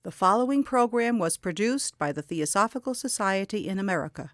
The following program was produced by the Theosophical Society in America.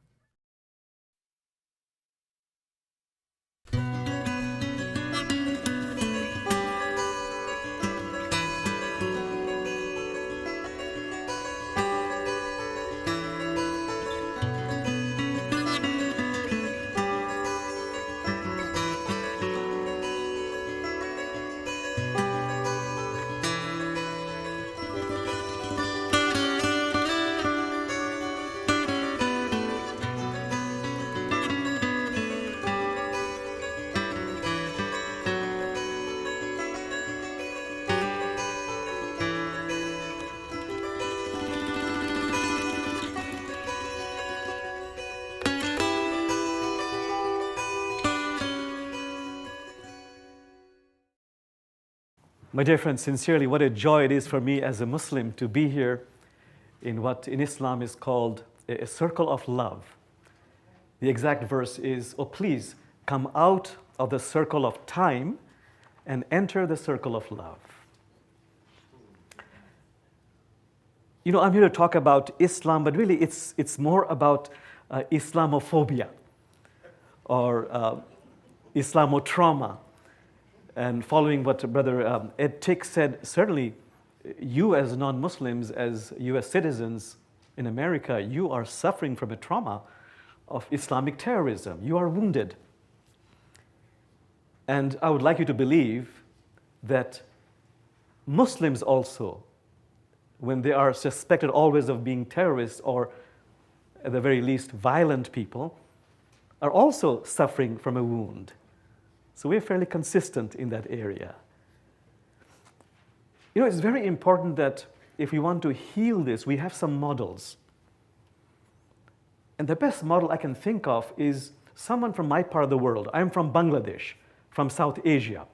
My dear friends, sincerely, what a joy it is for me as a Muslim to be here in what in Islam is called a circle of love. The exact verse is, "Oh, please come out of the circle of time and enter the circle of love." You know, I'm here to talk about Islam, but really it's more about Islamophobia or Islamotrauma. And following what Brother Ed Tick said, certainly you as non-Muslims, as US citizens in America, you are suffering from a trauma of Islamic terrorism. You are wounded. And I would like you to believe that Muslims also, when they are suspected always of being terrorists or at the very least violent people, are also suffering from a wound. So we're fairly consistent in that area. You know, it's very important that if we want to heal this, we have some models. And the best model I can think of is someone from my part of the world. I'm from Bangladesh, from South Asia.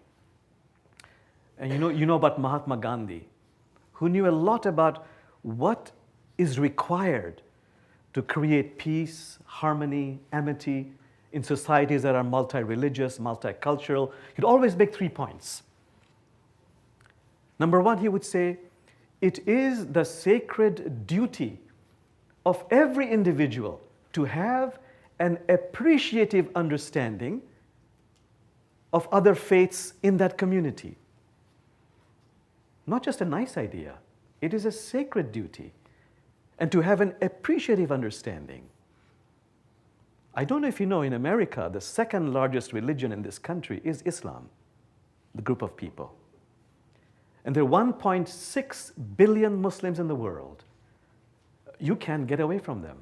And you know about Mahatma Gandhi, who knew a lot about what is required to create peace, harmony, amity, in societies that are multi-religious, multicultural. He'd always make 3 points. Number one, he would say, it is the sacred duty of every individual to have an appreciative understanding of other faiths in that community. Not just a nice idea, it is a sacred duty. And to have an appreciative understanding. I don't know if you know, in America, the second largest religion in this country is Islam, the group of people. And there are 1.6 billion Muslims in the world. You can't get away from them.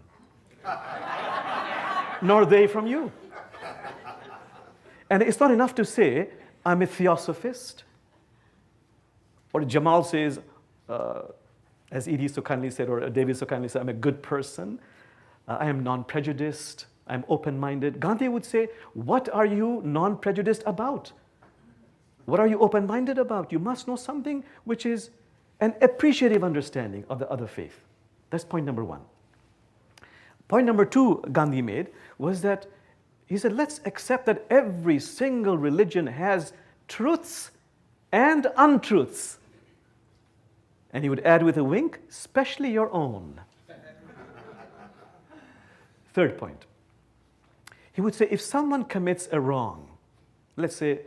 Nor they from you. And it's not enough to say, I'm a theosophist. Or Jamal says, as Edie so kindly said, or David so kindly said, I'm a good person. I am non-prejudiced. I'm open-minded. Gandhi would say, what are you non-prejudiced about? What are you open-minded about? You must know something which is an appreciative understanding of the other faith. That's point number one. Point number two Gandhi made was that he said, let's accept that every single religion has truths and untruths. And he would add with a wink, especially your own. Third point. He would say, if someone commits a wrong, let's say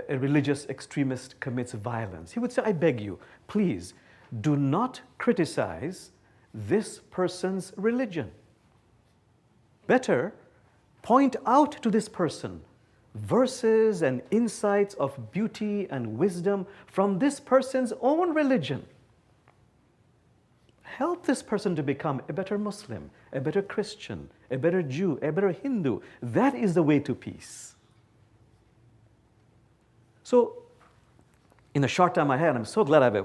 a religious extremist commits violence, he would say, I beg you, please do not criticize this person's religion. Better point out to this person verses and insights of beauty and wisdom from this person's own religion. Help this person to become a better Muslim, a better Christian, a better Jew, a better Hindu. That is the way to peace. So, in the short time I had, I'm so glad I have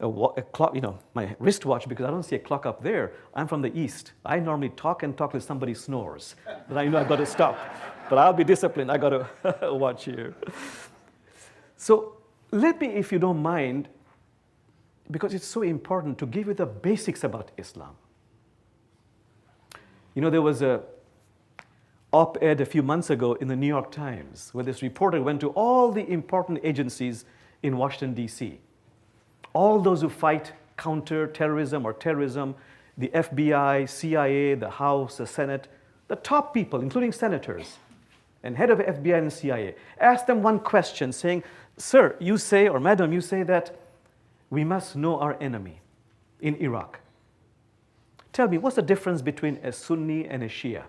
a clock, my wristwatch, because I don't see a clock up there. I'm from the East. I normally talk till somebody snores. But I know I've got to stop. But I'll be disciplined. I got to watch here. So, let me, if you don't mind, because it's so important to give you the basics about Islam. You know, there was a op-ed a few months ago in the New York Times where this reporter went to all the important agencies in Washington, D.C. All those who fight counter-terrorism or terrorism, the FBI, CIA, the House, the Senate, the top people, including senators and head of FBI and CIA, ask them one question saying, sir, you say, or madam, you say that we must know our enemy in Iraq. Tell me, what's the difference between a Sunni and a Shia?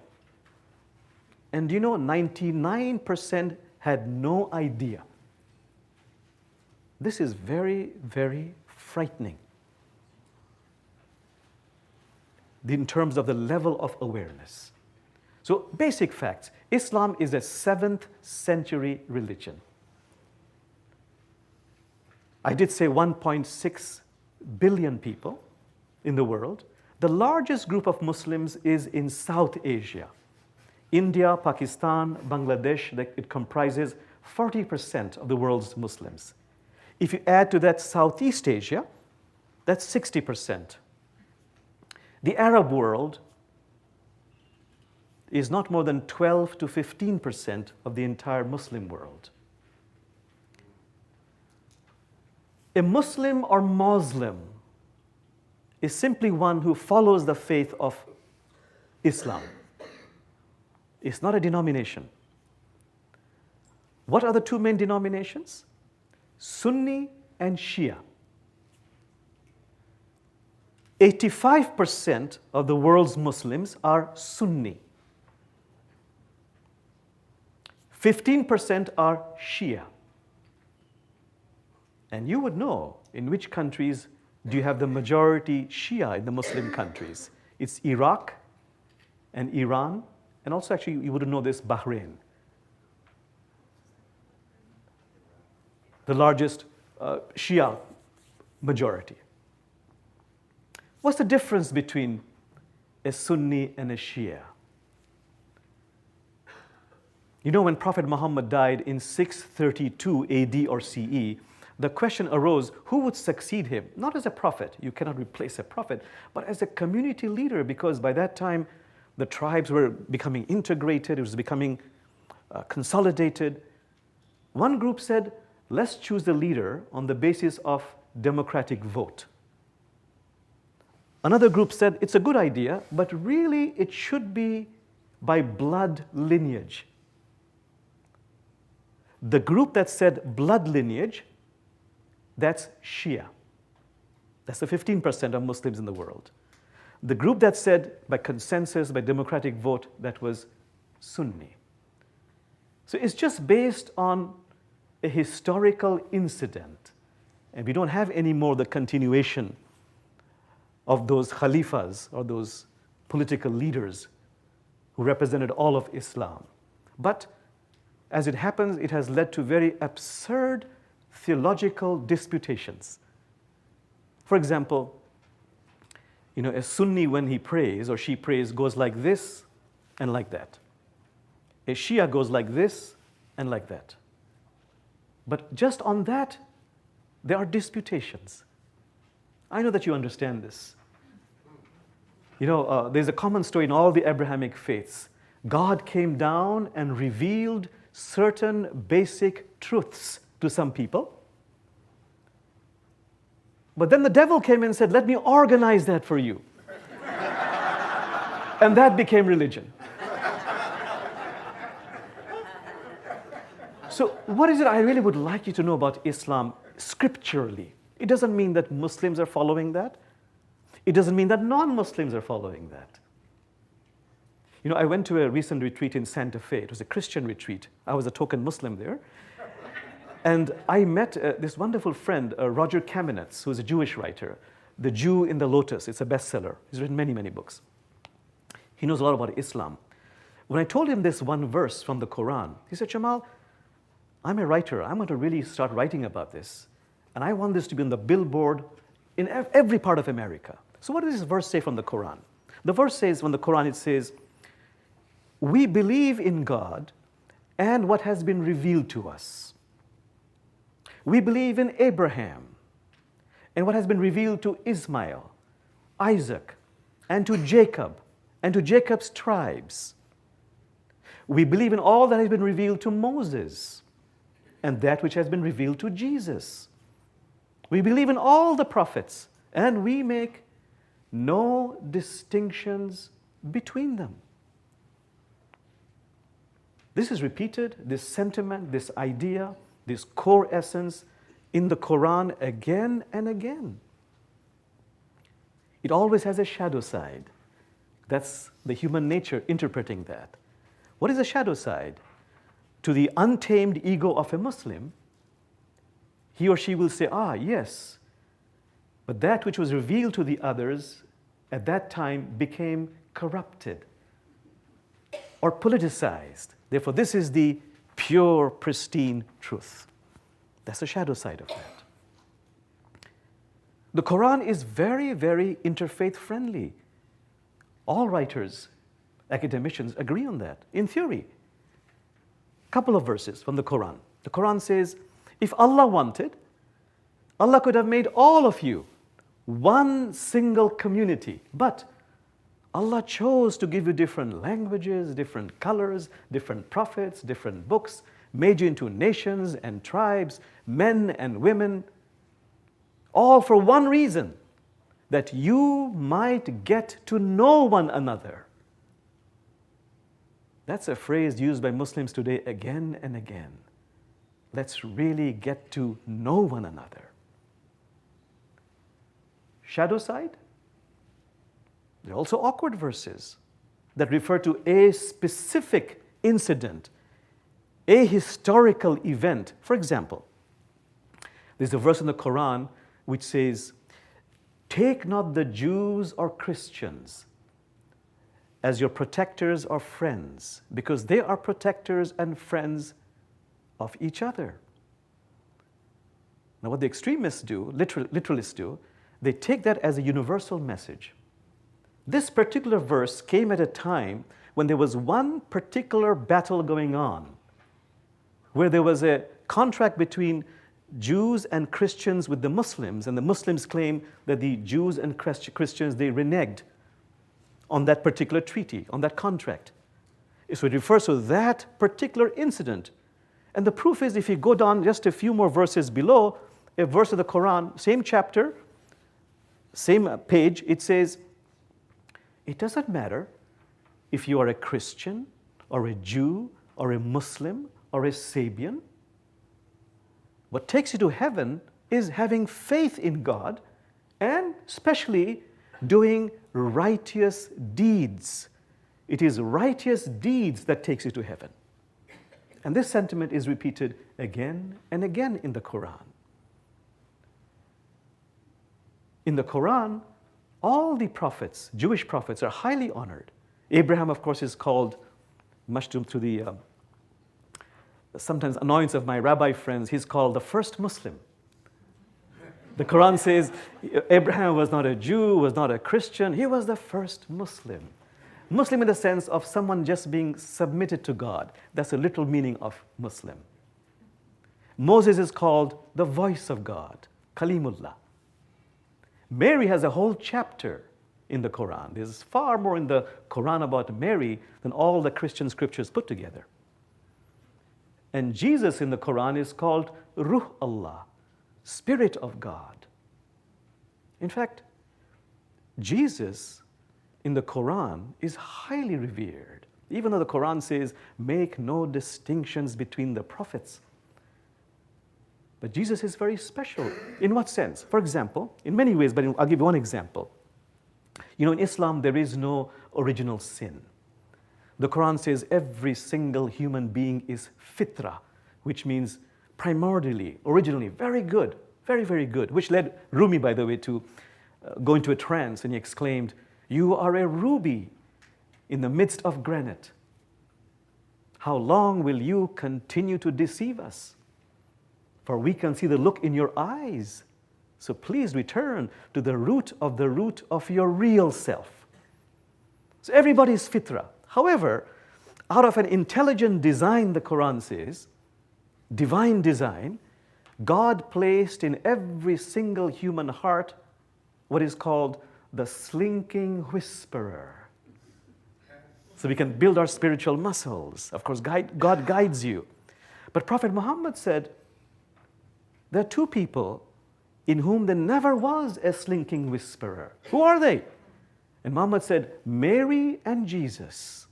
And do you know 99% had no idea? This is very, very frightening in terms of the level of awareness. So, basic facts. Islam is a 7th century religion. I did say 1.6 billion people in the world. The largest group of Muslims is in South Asia. India, Pakistan, Bangladesh, it comprises 40% of the world's Muslims. If you add to that Southeast Asia, that's 60%. The Arab world is not more than 12 to 15% of the entire Muslim world. A Muslim or Muslim is simply one who follows the faith of Islam. It's not a denomination. What are the two main denominations? Sunni and Shia. 85% of the world's Muslims are Sunni. 15% are Shia. And you would know in which countries do you have the majority Shia in the Muslim countries. It's Iraq and Iran, and also actually you would know this, Bahrain. The largest Shia majority. What's the difference between a Sunni and a Shia? You know, when Prophet Muhammad died in 632 AD or CE, the question arose, who would succeed him? Not as a prophet, you cannot replace a prophet, but as a community leader, because by that time, the tribes were becoming integrated, it was becoming consolidated. One group said, let's choose the leader on the basis of democratic vote. Another group said, it's a good idea, but really it should be by blood lineage. The group that said blood lineage, that's Shia. That's the 15% of Muslims in the world. The group that said by consensus, by democratic vote, that was Sunni. So it's just based on a historical incident. And we don't have anymore the continuation of those khalifas or those political leaders who represented all of Islam. But as it happens, it has led to very absurd theological disputations. For example, you know, a Sunni, when he prays or she prays, goes like this and like that. A Shia goes like this and like that. But just on that, there are disputations. I know that you understand this. You know, there's a common story in all the Abrahamic faiths. God came down and revealed certain basic truths to some people. But then the devil came and said, let me organize that for you. And that became religion. So what is it I really would like you to know about Islam scripturally? It doesn't mean that Muslims are following that. It doesn't mean that non-Muslims are following that. You know, I went to a recent retreat in Santa Fe. It was a Christian retreat. I was a token Muslim there. And I met this wonderful friend, Roger Kamenetz, who's a Jewish writer, The Jew in the Lotus. It's a bestseller. He's written many, many books. He knows a lot about Islam. When I told him this one verse from the Qur'an, he said, Jamal, I'm a writer. I'm going to really start writing about this. And I want this to be on the billboard in every part of America. So what does this verse say from the Qur'an? The verse says, from the Qur'an, it says, we believe in God and what has been revealed to us. We believe in Abraham and what has been revealed to Ismail, Isaac, and to Jacob, and to Jacob's tribes. We believe in all that has been revealed to Moses and that which has been revealed to Jesus. We believe in all the prophets and we make no distinctions between them. This is repeated, this sentiment, this idea, this core essence in the Quran again and again. It always has a shadow side. That's the human nature interpreting that. What is the shadow side? To the untamed ego of a Muslim, he or she will say, yes, but that which was revealed to the others at that time became corrupted or politicized. Therefore, this is the pure, pristine truth. That's the shadow side of that. The Quran is very, very interfaith friendly. All writers, academicians agree on that, in theory. Couple of verses from the Quran. The Quran says, if Allah wanted, Allah could have made all of you one single community. But Allah chose to give you different languages, different colors, different prophets, different books, made you into nations and tribes, men and women, all for one reason, that you might get to know one another. That's a phrase used by Muslims today again and again. Let's really get to know one another. Shadow side? There are also awkward verses that refer to a specific incident, a historical event. For example, there's a verse in the Quran which says, take not the Jews or Christians as your protectors or friends, because they are protectors and friends of each other. Now what the extremists do, literalists do, they take that as a universal message. This particular verse came at a time when there was one particular battle going on, where there was a contract between Jews and Christians with the Muslims, and the Muslims claim that the Jews and Christians, they reneged on that particular treaty, on that contract. So it refers to that particular incident. And the proof is, if you go down just a few more verses below, a verse of the Quran, same chapter, same page, it says, it doesn't matter if you are a Christian or a Jew or a Muslim or a Sabian. What takes you to heaven is having faith in God and especially doing righteous deeds. It is righteous deeds that takes you to heaven. And this sentiment is repeated again and again in the Quran. In the Quran, all the prophets, Jewish prophets, are highly honored. Abraham, of course, is called, much to the sometimes annoyance of my rabbi friends, he's called the first Muslim. The Quran says Abraham was not a Jew, was not a Christian, he was the first Muslim. Muslim in the sense of someone just being submitted to God. That's the literal meaning of Muslim. Moses is called the voice of God, Kalimullah. Mary has a whole chapter in the Quran. There's far more in the Quran about Mary than all the Christian scriptures put together. And Jesus in the Quran is called Ruh Allah, Spirit of God. In fact, Jesus in the Quran is highly revered, even though the Quran says, make no distinctions between the prophets. But Jesus is very special. In what sense? For example, in many ways, but I'll give you one example. You know, in Islam, there is no original sin. The Quran says every single human being is fitra, which means primordially, originally, very good, very, very good, which led Rumi, by the way, to go into a trance, and he exclaimed, you are a ruby in the midst of granite. How long will you continue to deceive us? For we can see the look in your eyes. So please return to the root of your real self. So everybody is fitra. However, out of an intelligent design, the Quran says, divine design, God placed in every single human heart what is called the slinking whisperer. So we can build our spiritual muscles. Of course, God guides you. But Prophet Muhammad said, there are two people in whom there never was a slinking whisperer. Who are they? And Muhammad said, Mary and Jesus.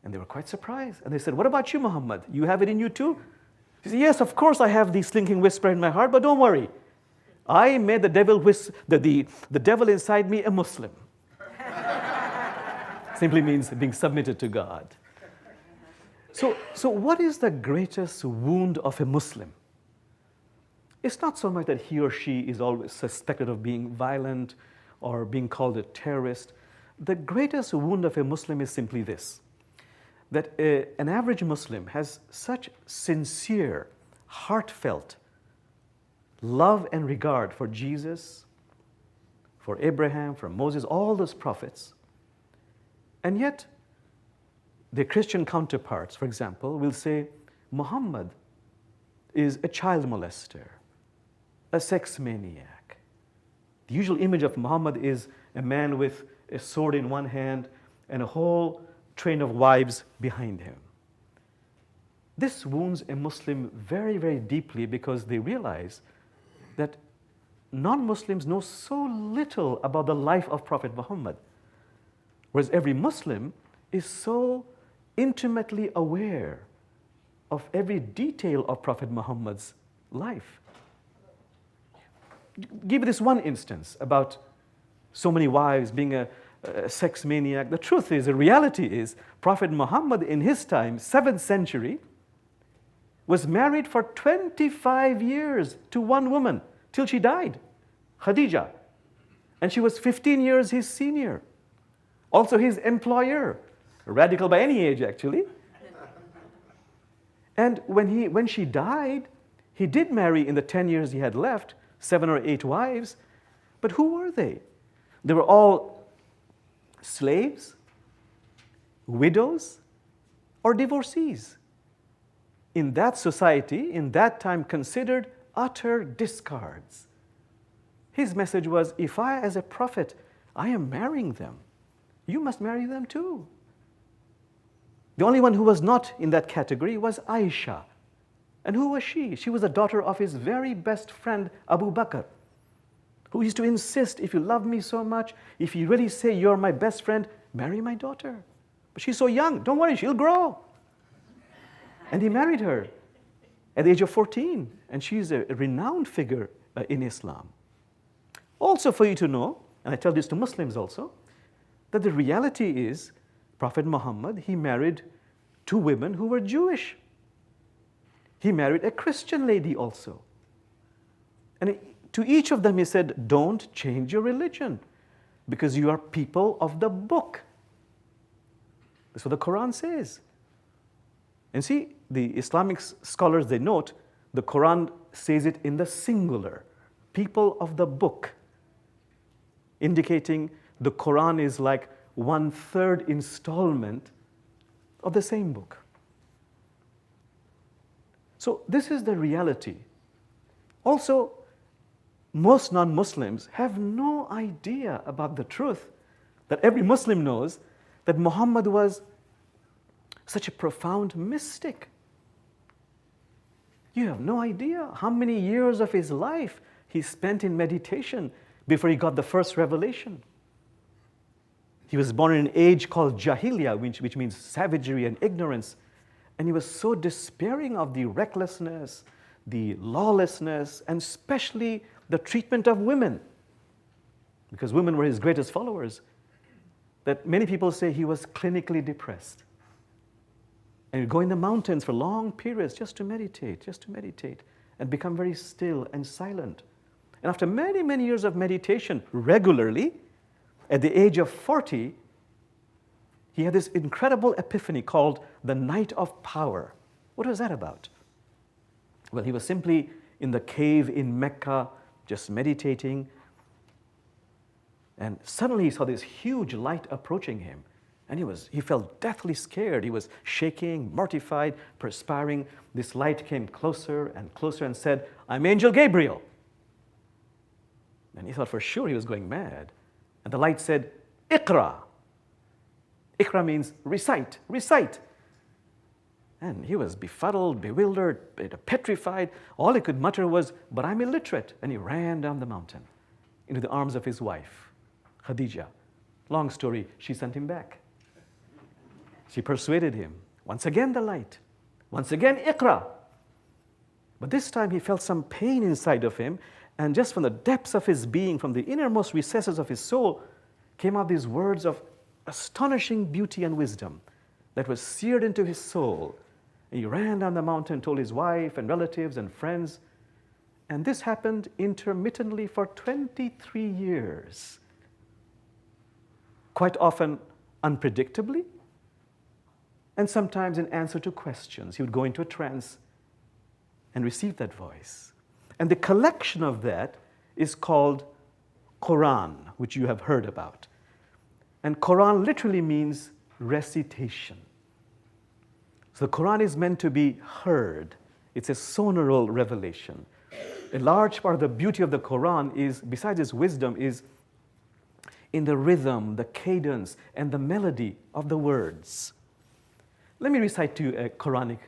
And they were quite surprised. And they said, what about you, Muhammad? You have it in you too? He said, yes, of course I have the slinking whisper in my heart, but don't worry. I made the devil inside me a Muslim. Simply means being submitted to God. So what is the greatest wound of a Muslim? It's not so much that he or she is always suspected of being violent or being called a terrorist. The greatest wound of a Muslim is simply this, that an average Muslim has such sincere, heartfelt love and regard for Jesus, for Abraham, for Moses, all those prophets. And yet, their Christian counterparts, for example, will say, Muhammad is a child molester, a sex maniac. The usual image of Muhammad is a man with a sword in one hand and a whole train of wives behind him. This wounds a Muslim very, very deeply because they realize that non-Muslims know so little about the life of Prophet Muhammad, whereas every Muslim is so intimately aware of every detail of Prophet Muhammad's life. Give this one instance about so many wives, being a sex maniac. The truth is, the reality is, Prophet Muhammad in his time, 7th century, was married for 25 years to one woman till she died, Khadija. And she was 15 years his senior. Also his employer, radical by any age actually. And when she died, he did marry in the 10 years he had left, 7 or 8 wives. But who were they? They were all slaves, widows, or divorcees. In that society, in that time, considered utter discards. His message was, if I, as a prophet, I am marrying them, you must marry them too. The only one who was not in that category was Aisha. And who was she? She was the daughter of his very best friend, Abu Bakr, who used to insist, if you love me so much, if you really say you're my best friend, marry my daughter. But she's so young, don't worry, she'll grow. And he married her at the age of 14, and she's a renowned figure in Islam. Also for you to know, and I tell this to Muslims also, that the reality is, Prophet Muhammad, he married 2 women who were Jewish. He married a Christian lady also. And to each of them he said, don't change your religion, because you are people of the book. That's what the Qur'an says. And see, the Islamic scholars, they note, the Qur'an says it in the singular, people of the book, indicating the Qur'an is like 1/3 installment of the same book. So this is the reality. Also, most non-Muslims have no idea about the truth that every Muslim knows, that Muhammad was such a profound mystic. You have no idea how many years of his life he spent in meditation before he got the first revelation. He was born in an age called Jahiliyyah, which means savagery and ignorance. And he was so despairing of the recklessness, the lawlessness, and especially the treatment of women, because women were his greatest followers, that many people say he was clinically depressed. And he'd go in the mountains for long periods just to meditate, and become very still and silent. And after many, many years of meditation regularly, at the age of 40, he had this incredible epiphany called the Night of Power. What was that about? Well, he was simply in the cave in Mecca, just meditating, and suddenly he saw this huge light approaching him. And he felt deathly scared. He was shaking, mortified, perspiring. This light came closer and closer and said, I'm Angel Gabriel. And he thought for sure he was going mad. And the light said, Iqra. Iqra means recite, recite. And he was befuddled, bewildered, petrified. All he could mutter was, "But I'm illiterate." And he ran down the mountain into the arms of his wife, Khadija. Long story, she sent him back. She persuaded him. Once again, the light. Once again, Iqra. But this time he felt some pain inside of him, and just from the depths of his being, from the innermost recesses of his soul, came out these words of astonishing beauty and wisdom that was seared into his soul. And he ran down the mountain, told his wife and relatives and friends, and this happened intermittently for 23 years. Quite often unpredictably, and sometimes in answer to questions. He would go into a trance and receive that voice. And the collection of that is called Qur'an, which you have heard about. And Qur'an literally means recitation. So the Qur'an is meant to be heard. It's a sonoral revelation. A large part of the beauty of the Qur'an is, besides its wisdom, is in the rhythm, the cadence, and the melody of the words. Let me recite to you a Quranic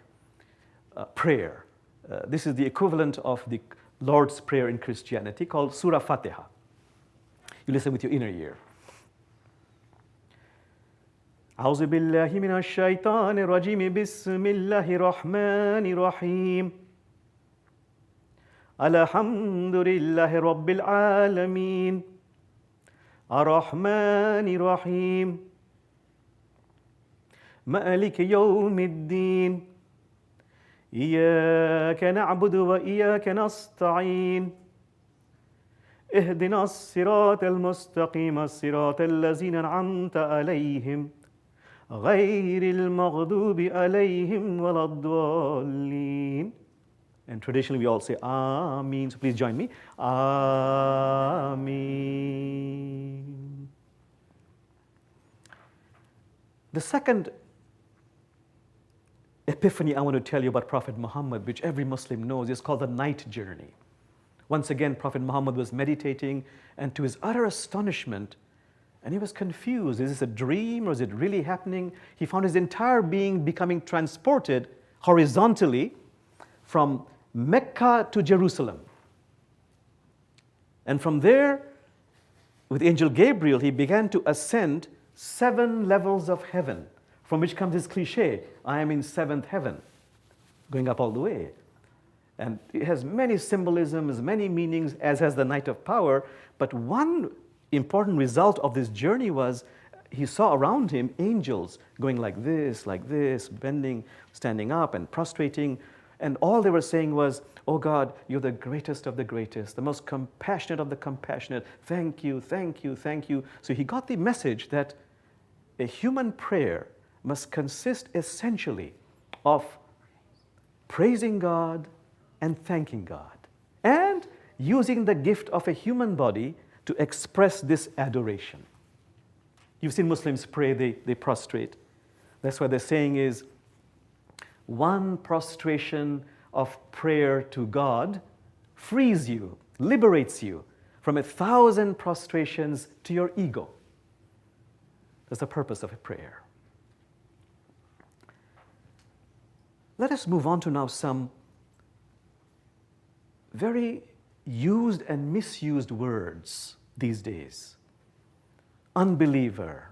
prayer. This is the equivalent of the Lord's Prayer in Christianity, called Surah Fatiha. You listen with your inner ear. أعوذ بالله من الشيطان الرجيم بسم الله الرحمن الرحيم الحمد لله رب العالمين الرحمن الرحيم مالك يوم الدين إياك نعبد وإياك نستعين اهدنا الصراط المستقيم الصراط الذين أنعمت عليهم غير المغضوب عليهم ولا الضالين. And traditionally we all say Ameen, so please join me. Ameen. The second epiphany I want to tell you about Prophet Muhammad, which every Muslim knows, is called the night journey. Once again, Prophet Muhammad was meditating, and to his utter astonishment, and he was confused. Is this a dream or is it really happening? He found his entire being becoming transported horizontally from Mecca to Jerusalem. And from there, with Angel Gabriel, he began to ascend 7 levels of heaven, from which comes this cliche, I am in 7th heaven, going up all the way. And it has many symbolisms, many meanings, as has the Night of Power. But one important result of this journey was he saw around him angels going like this, bending, standing up and prostrating. And all they were saying was, "Oh God, you're the greatest of the greatest, the most compassionate of the compassionate. Thank you, thank you, thank you." So he got the message that a human prayer must consist essentially of praising God and thanking God, and using the gift of a human body to express this adoration. You've seen Muslims pray, they prostrate. That's why the saying is, one prostration of prayer to God frees you, liberates you from 1,000 prostrations to your ego. That's the purpose of a prayer. Let us move on to now some very used and misused words these days. Unbeliever,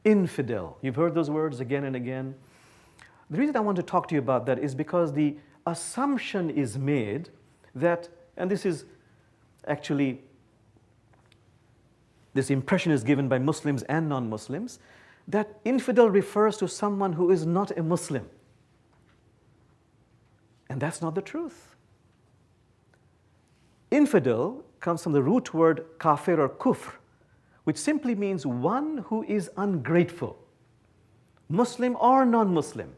infidel. You've heard those words again and again. The reason I want to talk to you about that is because the assumption is made that, and this is actually, this impression is given by Muslims and non-Muslims, that infidel refers to someone who is not a Muslim. And that's not the truth. Infidel comes from the root word kafir or kufr, which simply means one who is ungrateful, Muslim or non-Muslim.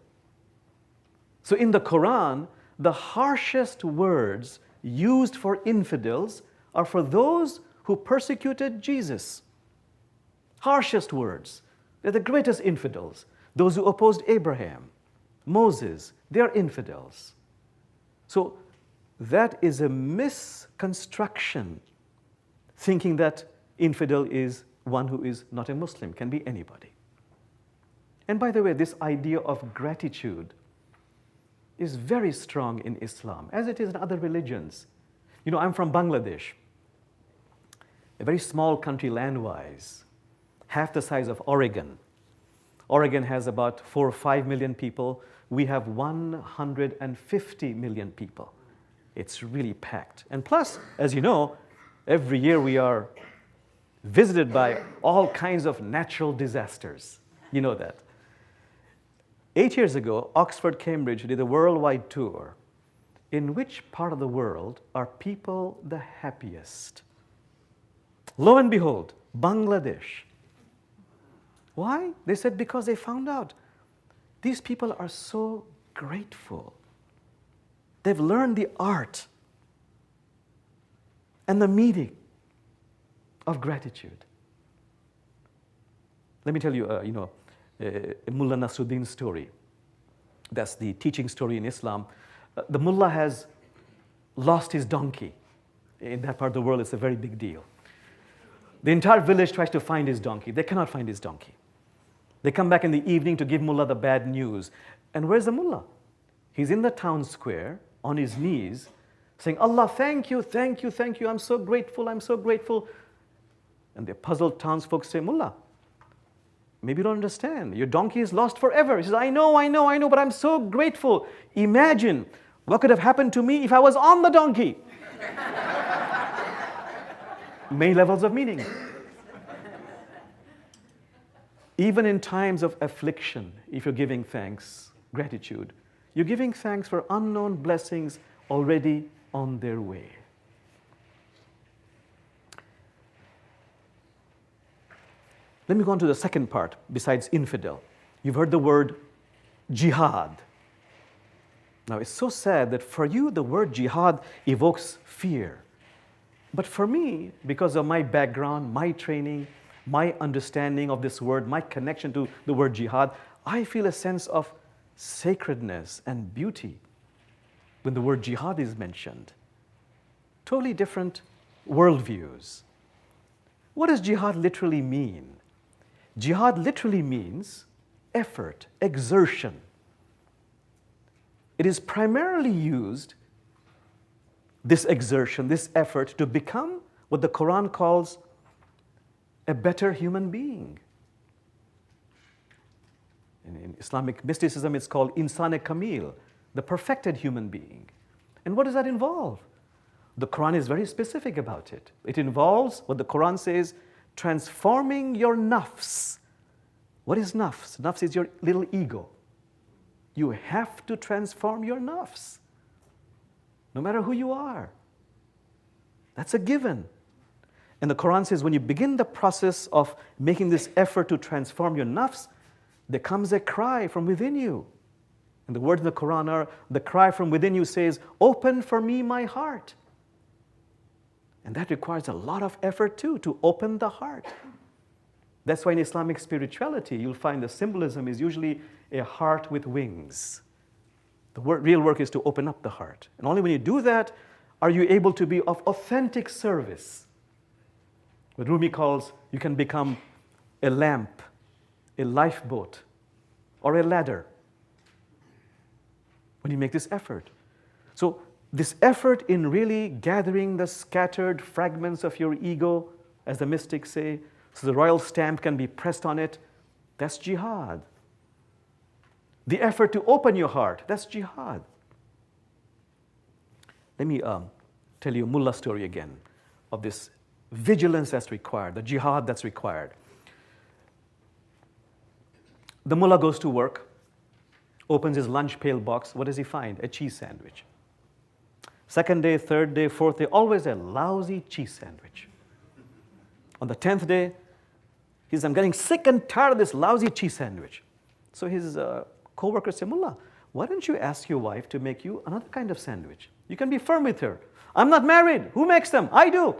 So in the Quran, the harshest words used for infidels are for those who persecuted Jesus. Harshest words. They're the greatest infidels. Those who opposed Abraham, Moses, they're infidels. So that is a misconstruction, thinking that infidel is one who is not a Muslim, can be anybody. And by the way, this idea of gratitude is very strong in Islam, as it is in other religions. You know, I'm from Bangladesh, a very small country land-wise, half the size of Oregon. Oregon has about 4 or 5 million people. We have 150 million people. It's really packed. And plus, as you know, every year we are visited by all kinds of natural disasters. You know that. 8 years ago, Oxford, Cambridge did a worldwide tour. In which part of the world are people the happiest? Lo and behold, Bangladesh. Why? They said because they found out these people are so grateful. They've learned the art and the meaning of gratitude. Let me tell you, Mullah Nasruddin's story. That's the teaching story in Islam. The mullah has lost his donkey. In that part of the world, it's a very big deal. The entire village tries to find his donkey. They cannot find his donkey. They come back in the evening to give mullah the bad news. And where's the mullah? He's in the town square on his knees saying, Allah, thank you, thank you, thank you. I'm so grateful, I'm so grateful. And the puzzled townsfolk say, Mullah, maybe you don't understand. Your donkey is lost forever. He says, I know, but I'm so grateful. Imagine what could have happened to me if I was on the donkey. Many levels of meaning. Even in times of affliction, if you're giving thanks, gratitude, you're giving thanks for unknown blessings already on their way. Let me go on to the second part, besides infidel. You've heard the word jihad. Now, it's so sad that for you, the word jihad evokes fear. But for me, because of my background, my training, my understanding of this word, my connection to the word jihad, I feel a sense of sacredness and beauty when the word jihad is mentioned. Totally different worldviews. What does jihad literally mean? Jihad literally means effort, exertion. It is primarily used, this exertion, this effort, to become what the Qur'an calls a better human being. In Islamic mysticism, it's called insan-e-kamil, the perfected human being. And what does that involve? The Qur'an is very specific about it. It involves what the Qur'an says, transforming your nafs. What is nafs? Nafs is your little ego. You have to transform your nafs, no matter who you are. That's a given. And the Qur'an says when you begin the process of making this effort to transform your nafs, there comes a cry from within you. And the words in the Qur'an are, the cry from within you says, open for me my heart. And that requires a lot of effort too, to open the heart. That's why in Islamic spirituality, you'll find the symbolism is usually a heart with wings. The real work is to open up the heart. And only when you do that are you able to be of authentic service. What Rumi calls, you can become a lamp, a lifeboat, or a ladder when you make this effort. So this effort in really gathering the scattered fragments of your ego, as the mystics say, so the royal stamp can be pressed on it, that's jihad. The effort to open your heart, that's jihad. Let me tell you a mullah story again of this vigilance that's required, the jihad that's required. The mullah goes to work, opens his lunch pail box. What does he find? A cheese sandwich. Second day, third day, fourth day, always a lousy cheese sandwich. On the 10th day, he says, I'm getting sick and tired of this lousy cheese sandwich. So his co-worker said, Mullah, why don't you ask your wife to make you another kind of sandwich? You can be firm with her. I'm not married. Who makes them? I do.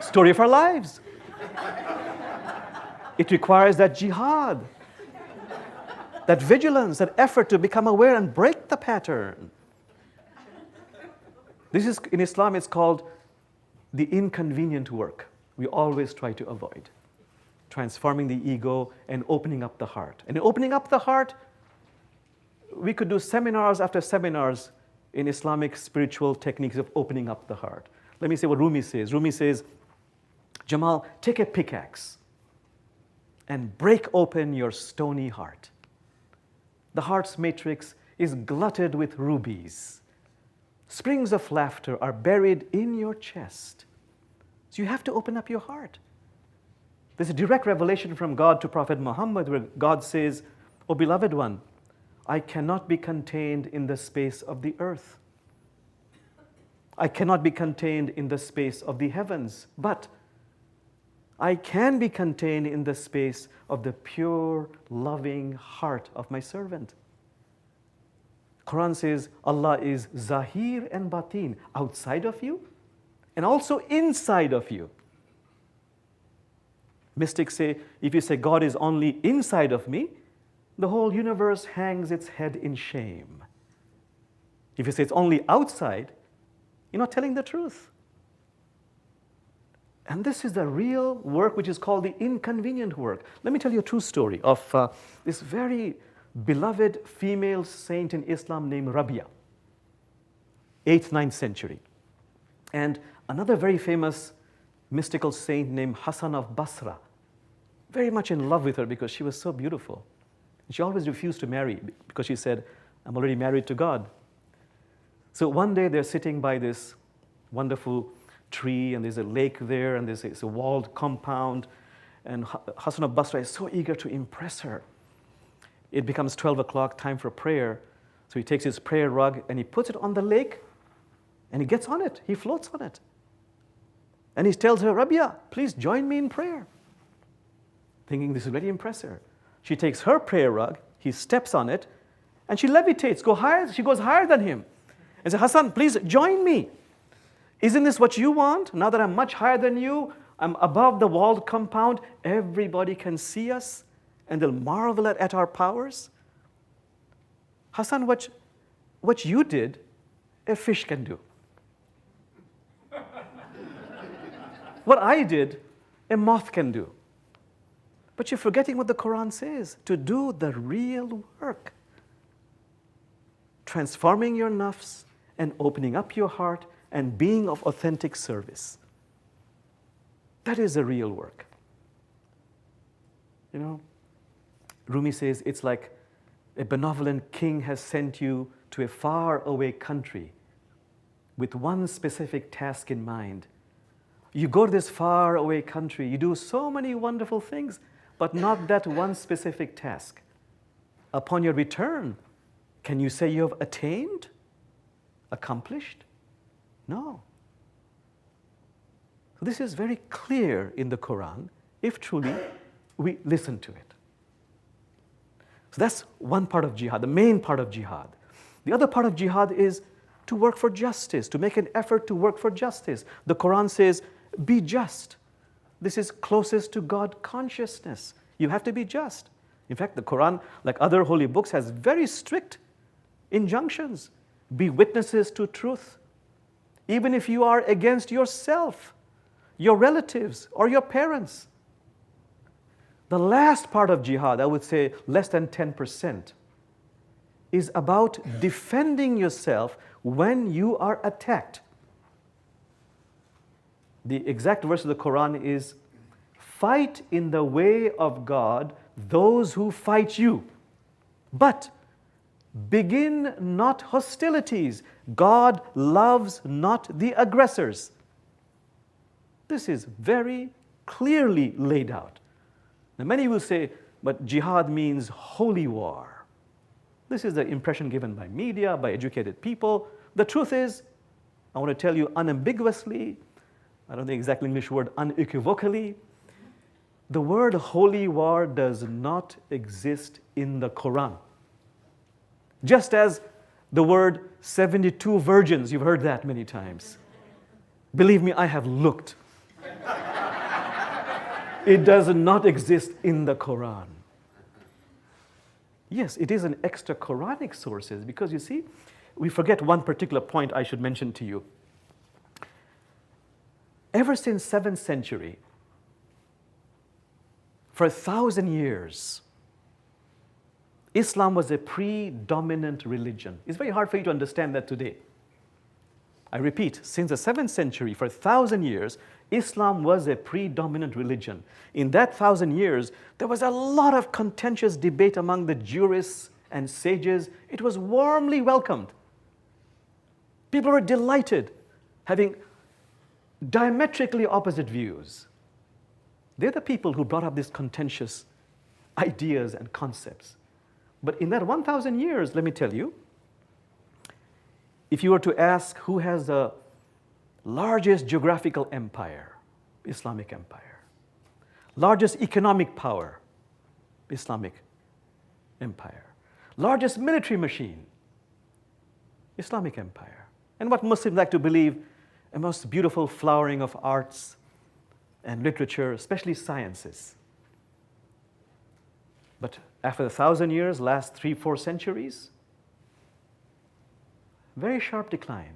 Story of our lives. It requires that jihad, that vigilance, that effort to become aware and break the pattern. This is, in Islam, it's called the inconvenient work. we always try to avoid. Transforming the ego and opening up the heart. And in opening up the heart, we could do seminars after seminars in Islamic spiritual techniques of opening up the heart. Let me say what Rumi says. Rumi says, Jamal, take a pickaxe and break open your stony heart. The heart's matrix is glutted with rubies. Springs of laughter are buried in your chest. So you have to open up your heart. There's a direct revelation from God to Prophet Muhammad where God says, O beloved one, I cannot be contained in the space of the earth. I cannot be contained in the space of the heavens, but I can be contained in the space of the pure, loving heart of my servant. Quran says Allah is Zahir and Batin, outside of you and also inside of you. Mystics say, if you say God is only inside of me, the whole universe hangs its head in shame. If you say it's only outside, you're not telling the truth. And this is the real work which is called the inconvenient work. Let me tell you a true story of this very beloved female saint in Islam named Rabia, 8th, 9th century. And another very famous mystical saint named Hassan of Basra, very much in love with her because she was so beautiful. And she always refused to marry because she said, I'm already married to God. So one day they're sitting by this wonderful tree, and there's a lake there, and it's a walled compound, and Hassan of Basra is so eager to impress her. It becomes 12 o'clock, time for prayer. So he takes his prayer rug and he puts it on the lake, and he gets on it. He floats on it. And he tells her, Rabia, please join me in prayer. Thinking this will really impress her. She takes her prayer rug, he steps on it, and she levitates, she goes higher than him. And says, Hassan, please join me. Isn't this what you want? Now that I'm much higher than you, I'm above the walled compound, everybody can see us, and they'll marvel at our powers. Hassan, what you did, a fish can do. What I did, a moth can do. But you're forgetting what the Quran says, to do the real work. Transforming your nafs and opening up your heart and being of authentic service. That is the real work. You know, Rumi says it's like a benevolent king has sent you to a far away country with one specific task in mind. You go to this far away country, you do so many wonderful things, but not that one specific task. Upon your return, can you say you have attained, accomplished? No. So this is very clear in the Quran, if truly we listen to it. So that's one part of jihad, the main part of jihad. The other part of jihad is to work for justice, to make an effort to work for justice. The Quran says, be just. This is closest to God consciousness. You have to be just. In fact, the Quran, like other holy books, has very strict injunctions. Be witnesses to truth. Even if you are against yourself, your relatives, or your parents. The last part of jihad, I would say less than 10%, is about defending yourself when you are attacked. The exact verse of the Quran is, fight in the way of God those who fight you, but begin not hostilities. God loves not the aggressors. This is very clearly laid out. Now many will say, but jihad means holy war. This is the impression given by media, by educated people. The truth is, I want to tell you unambiguously, I don't know the exact English word, unequivocally, the word holy war does not exist in the Quran. Just as the word 72 virgins, you've heard that many times. Believe me, I have looked. It does not exist in the Quran. Yes, it is an extra Quranic sources because you see, we forget one particular point I should mention to you. Ever since 7th century, For 1,000 years, Islam was a predominant religion. It's very hard for you to understand that today. I repeat, since the 7th century, for 1,000 years, Islam was a predominant religion. In that 1,000 years, there was a lot of contentious debate among the jurists and sages. It was warmly welcomed. People were delighted, having diametrically opposite views. They're the people who brought up these contentious ideas and concepts. But in that 1,000 years, let me tell you, if you were to ask who has the largest geographical empire, Islamic empire, largest economic power, Islamic empire, largest military machine, Islamic empire, and what Muslims like to believe, a most beautiful flowering of arts and literature, especially sciences. But after 1,000 years, last 3-4 centuries, very sharp decline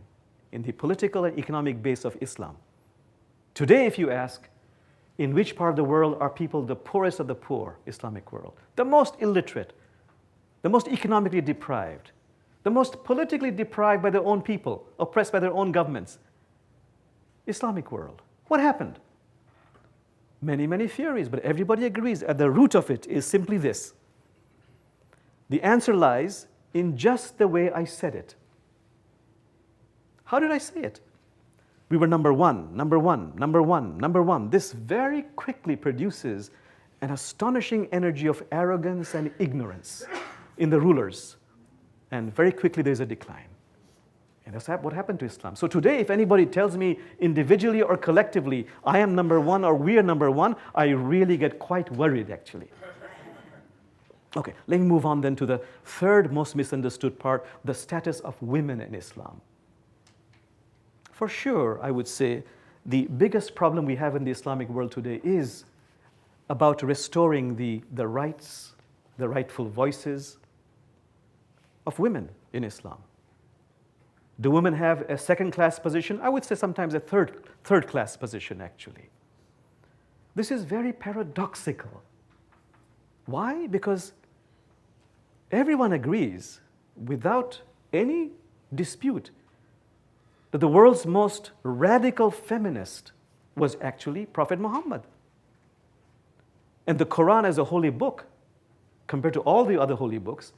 in the political and economic base of Islam. Today, if you ask, in which part of the world are people the poorest of the poor, Islamic world, the most illiterate, the most economically deprived, the most politically deprived by their own people, oppressed by their own governments, Islamic world. What happened? Many, many theories, but everybody agrees at the root of it is simply this. The answer lies in just the way I said it. How did I say it? We were number one, number one, number one, number one. This very quickly produces an astonishing energy of arrogance and ignorance in the rulers. And very quickly there's a decline. And that's what happened to Islam. So today, if anybody tells me individually or collectively, I am number one or we are number one, I really get quite worried, actually. Okay, let me move on then to the third most misunderstood part, the status of women in Islam. For sure, I would say the biggest problem we have in the Islamic world today is about restoring the rights, the rightful voices of women in Islam. Do women have a second-class position? I would say sometimes a third-class position, actually. This is very paradoxical. Why? Because everyone agrees, without any dispute, that the world's most radical feminist was actually Prophet Muhammad. And the Qur'an as a holy book, compared to all the other holy books,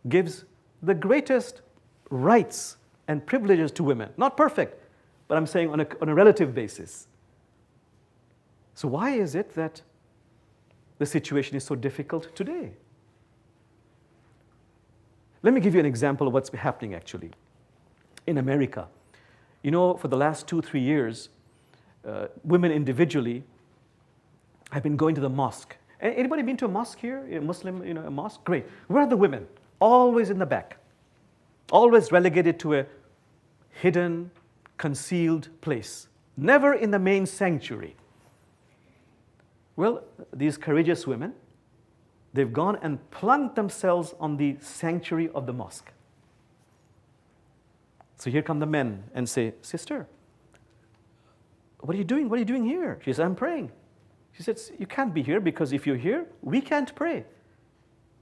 gives the greatest rights and privileges to women. Not perfect, but I'm saying on a relative basis. So why is it that the situation is so difficult today? Let me give you an example of what's happening actually. In America, you know, for the last 2-3 years, women individually have been going to the mosque. Anybody been to a mosque here? A Muslim, a mosque? Great. Where are the women? Always in the back. Always relegated to a hidden, concealed place. Never in the main sanctuary. Well, these courageous women, they've gone and plunked themselves on the sanctuary of the mosque. So here come the men and say, "Sister, what are you doing? What are you doing here?" She says, "I'm praying." She says, "You can't be here because if you're here, we can't pray."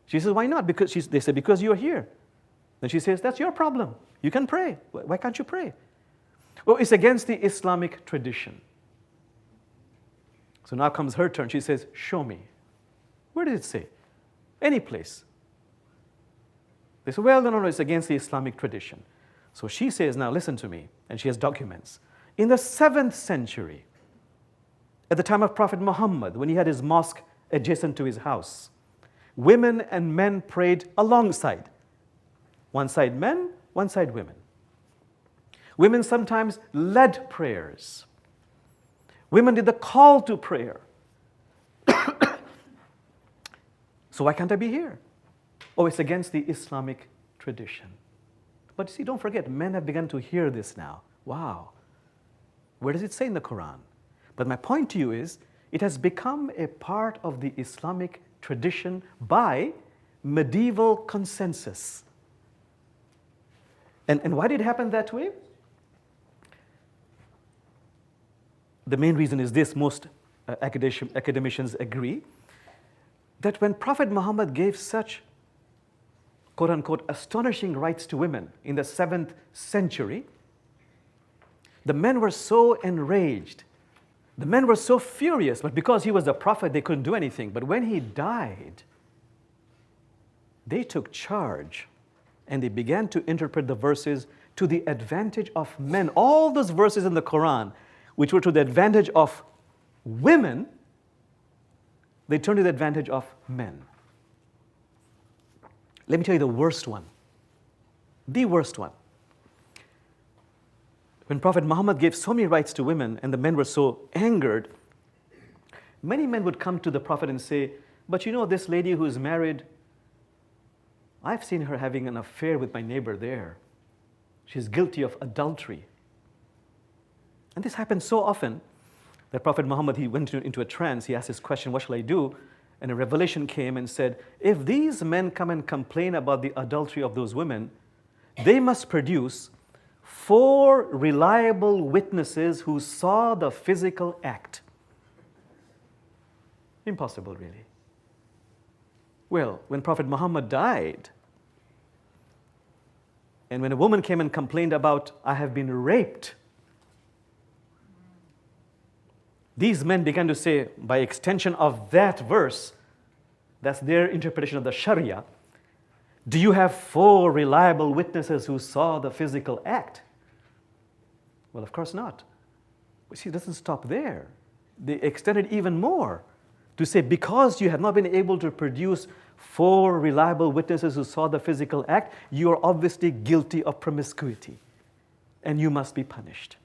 She says, "Why not?" They say, "Because you're here." Then she says, "That's your problem. You can pray. Why can't you pray?" Well, it's against the Islamic tradition. So now comes her turn. She says, "Show me." Where did it say? Any place. They say, "Well, no, it's against the Islamic tradition." So she says, "Now listen to me," and she has documents. In the 7th century, at the time of Prophet Muhammad, when he had his mosque adjacent to his house, women and men prayed alongside. One side men, one side women. Women sometimes led prayers. Women did the call to prayer. So why can't I be here? Oh, it's against the Islamic tradition. But see, don't forget, men have begun to hear this now. Wow. Where does it say in the Quran? But my point to you is, it has become a part of the Islamic tradition by medieval consensus. And why did it happen that way? The main reason is this, most academicians agree. that when Prophet Muhammad gave such, quote unquote, astonishing rights to women in the 7th century, the men were so enraged. The men were so furious, but because he was a prophet, they couldn't do anything. But when he died, they took charge and they began to interpret the verses to the advantage of men. All those verses in the Quran, which were to the advantage of women, they turned to the advantage of men. Let me tell you the worst one. The worst one. When Prophet Muhammad gave so many rights to women and the men were so angered, many men would come to the Prophet and say, but you know, this lady who is married, I've seen her having an affair with my neighbor there. She's guilty of adultery. And this happened so often that Prophet Muhammad, he went into a trance. He asked this question, what shall I do? And a revelation came and said, if these men come and complain about the adultery of those women, they must produce 4 reliable witnesses who saw the physical act. Impossible, really. Well, when Prophet Muhammad died, and when a woman came and complained about, I have been raped, these men began to say, by extension of that verse, that's their interpretation of the Sharia, do you have 4 reliable witnesses who saw the physical act? Well, of course not. But see, it doesn't stop there. They extended even more to say, because you have not been able to produce 4 reliable witnesses who saw the physical act, you are obviously guilty of promiscuity, and you must be punished.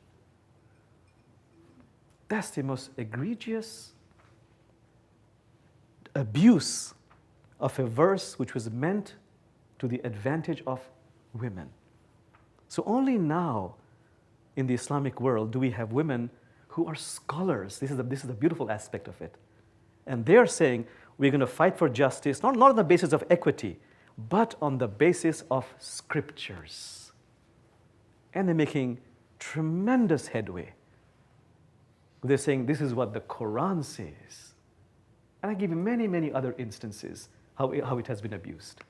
That's the most egregious abuse of a verse which was meant to the advantage of women. So only now in the Islamic world do we have women who are scholars. This is the beautiful aspect of it. And they're saying, we're going to fight for justice, not on the basis of equity, but on the basis of scriptures. And they're making tremendous headway. They're saying, this is what the Quran says. And I give you many, many other instances how it has been abused.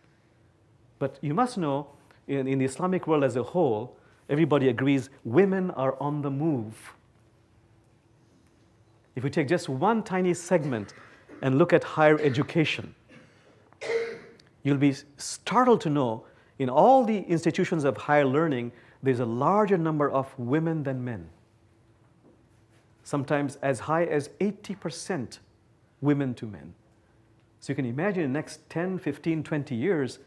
But you must know, in the Islamic world as a whole, everybody agrees women are on the move. If we take just one tiny segment and look at higher education, you'll be startled to know in all the institutions of higher learning, there's a larger number of women than men. Sometimes as high as 80% women to men. So you can imagine in the next 10, 15, 20 years,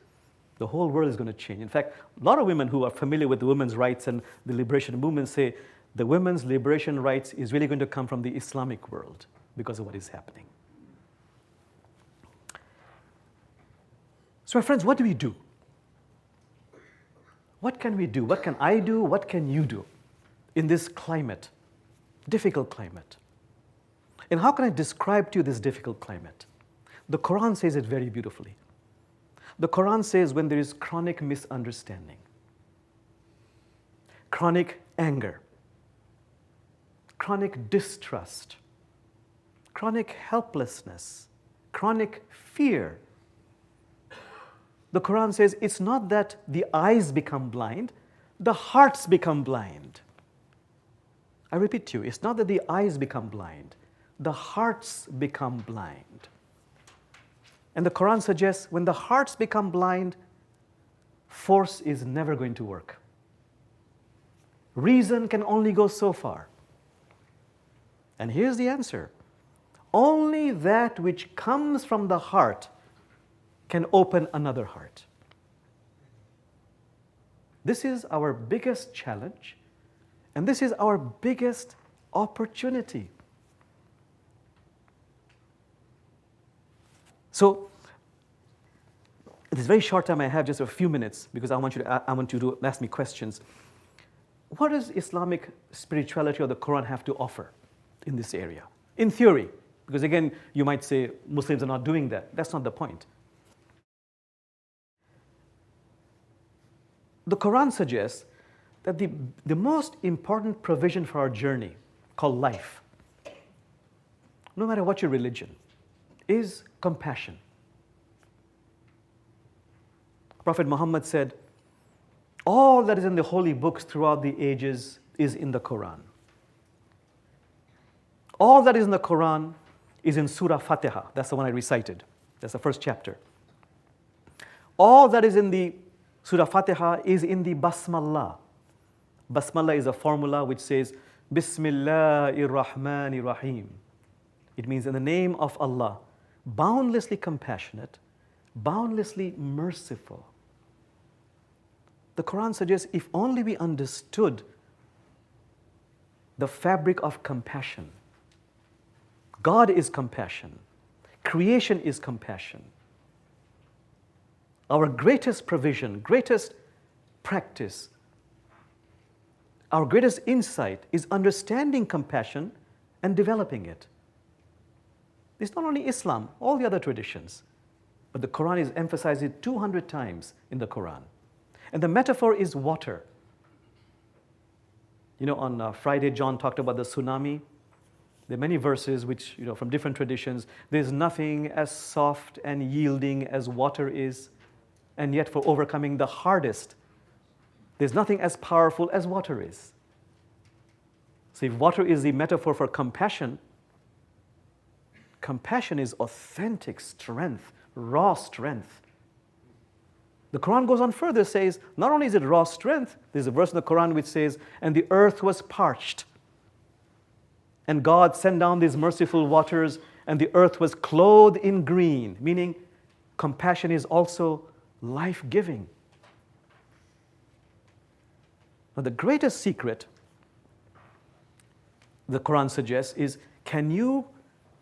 the whole world is going to change. In fact, a lot of women who are familiar with the women's rights and the liberation movement say the women's liberation rights is really going to come from the Islamic world because of what is happening. So my friends, what do we do? What can we do? What can I do? What can you do in this climate, difficult climate? And how can I describe to you this difficult climate? The Quran says it very beautifully. The Quran says when there is chronic misunderstanding, chronic anger, chronic distrust, chronic helplessness, chronic fear, the Quran says it's not that the eyes become blind, the hearts become blind. I repeat to you, it's not that the eyes become blind, the hearts become blind. And the Quran suggests when the hearts become blind, force is never going to work. Reason can only go so far. And here's the answer. Only that which comes from the heart can open another heart. This is our biggest challenge, and this is our biggest opportunity. So, in this very short time I have, just a few minutes, because I want you to ask me questions. What does Islamic spirituality or the Quran have to offer in this area? In theory, because again, you might say Muslims are not doing that. That's not the point. The Quran suggests that the most important provision for our journey, called life, no matter what your religion, is compassion. Prophet Muhammad said, all that is in the holy books throughout the ages is in the Quran. All that is in the Quran is in Surah Fatiha. That's the one I recited. That's the first chapter. All that is in the Surah Fatiha is in the Basmallah. Basmallah is a formula which says, Bismillahir Rahmanir Rahim. It means in the name of Allah, boundlessly compassionate, boundlessly merciful. The Quran suggests if only we understood the fabric of compassion. God is compassion. Creation is compassion. Our greatest provision, greatest practice, our greatest insight is understanding compassion and developing it. It's not only Islam, all the other traditions, but the Quran is emphasized 200 times in the Quran. And the metaphor is water. You know, on Friday, John talked about the tsunami. There are many verses which, from different traditions. There's nothing as soft and yielding as water is, and yet for overcoming the hardest, there's nothing as powerful as water is. So if water is the metaphor for compassion, compassion is authentic strength, raw strength. The Quran goes on further, says, not only is it raw strength, there's a verse in the Quran which says, and the earth was parched. And God sent down these merciful waters, and the earth was clothed in green, meaning compassion is also life-giving. Now, the greatest secret, the Quran suggests, is can you,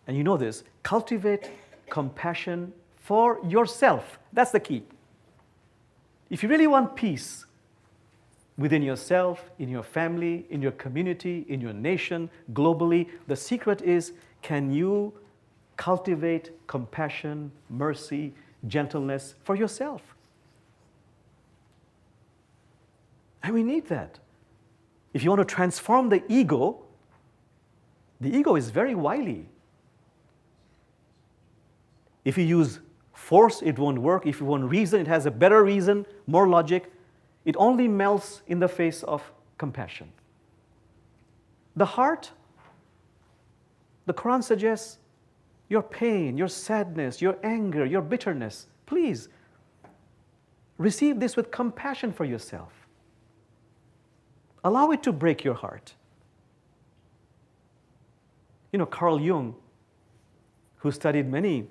and you know this, cultivate compassion for yourself. That's the key. If you really want peace within yourself, in your family, in your community, in your nation, globally, the secret is, can you cultivate compassion, mercy, gentleness for yourself? And we need that. If you want to transform the ego is very wily. If you use force, it won't work. If you want reason, it has a better reason, more logic. It only melts in the face of compassion. The heart, the Quran suggests, your pain, your sadness, your anger, your bitterness, please receive this with compassion for yourself. Allow it to break your heart. Carl Jung, who studied many